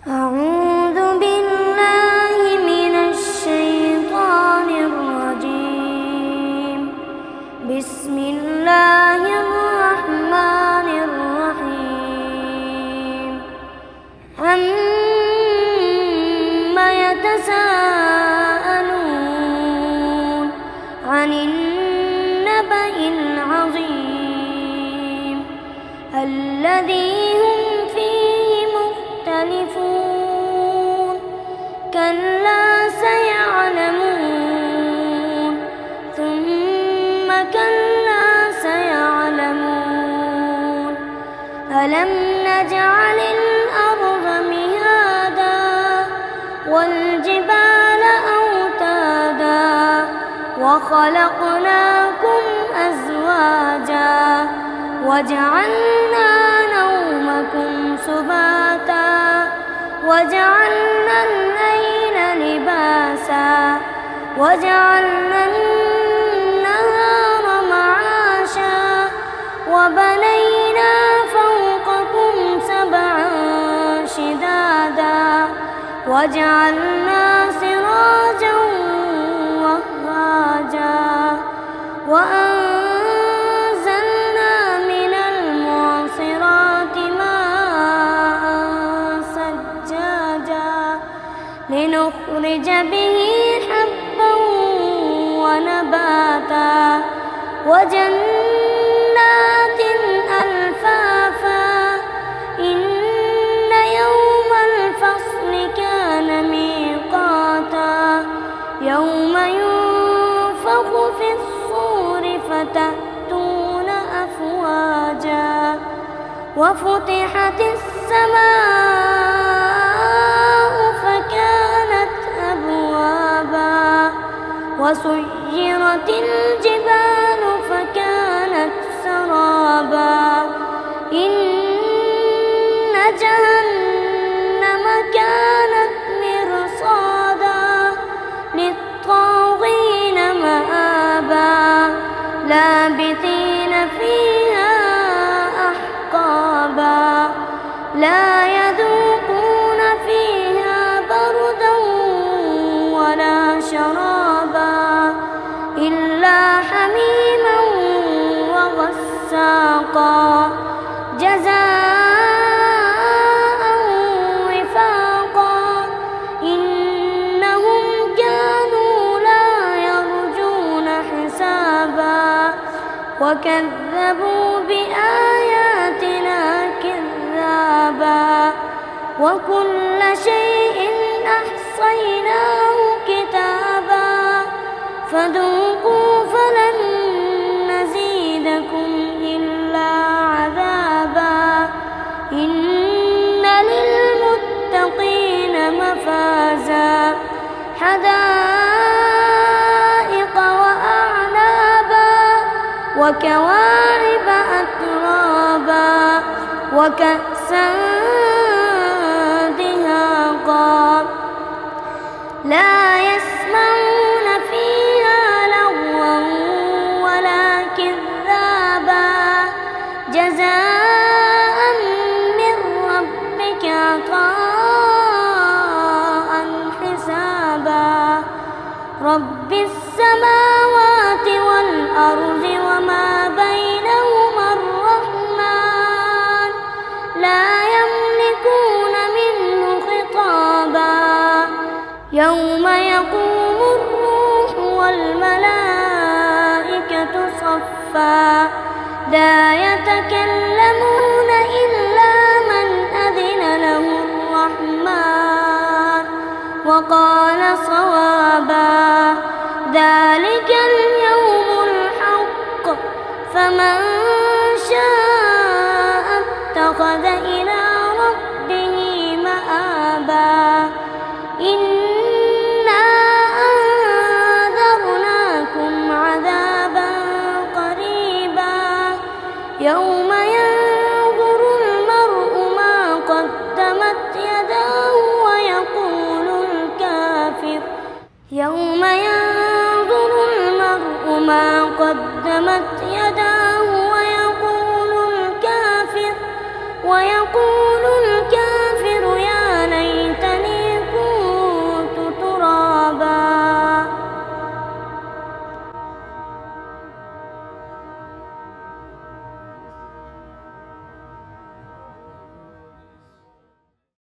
أعوذ بالله من الشيطان الرجيم. بسم الله الرحمن الرحيم. عما يتساءلون عن النبأ العظيم الذي هم فيه مختلفون. كلا سيعلمون ثم كلا سيعلمون. ألم نجعل الأرض مهادا والجبال أوتادا وخلقناكم أزواجا وجعلنا نومكم سباتا وجعلنا الليل لباسا وجعلنا النهار معاشا وبنينا فوقكم سبعا شدادا وجعلنا سراجا وهاجا وأنزلنا من المعصرات ماء ثجاجا لنخرج به حبا ونباتا وجنات ألفافا. إن يوم الفصل كان ميقاتا يوم ينفخ في الصور فتأتون أفواجا وفتحت السماء فكانت أبوابا وسيرت الجبال فكانت سرابا. إن جهنم كانت مرصادا للطاغين مآبا لابثين فيها أحقابا لا يذوقون فيها بردا ولا شرابا إلا حميما وغساقا جزاء وفاقا. إنهم كانوا لا يرجون حسابا وكذبوا بآياتنا كذابا وكل شيء أحصيناه كتابا فذوقوا فلن نزيدكم إلا عذابا. إن للمتقين مفازا حدائق وأعنابا وكواعب أترابا وكأسا دهاقا لا يسمعون فيها لغوا ولا كذابا جزاء من ربك عطاء حسابا. رب السماوات والأرض وما بينهما الرحمن لا يملكون منه خطابا. يوم يقوم الروح والملائكة صفا لا يتكلمون إلا من أذن له الرحمن وقال صوابا. ذلك اليوم الحق فمن شاء اتخذ إلى ربه مآبا. إنا أنذرناكم عذابا قريبا يوم ينظر المرء ما قدمت يداه ويقول الكافر يوم ينظر المرء ما قدمت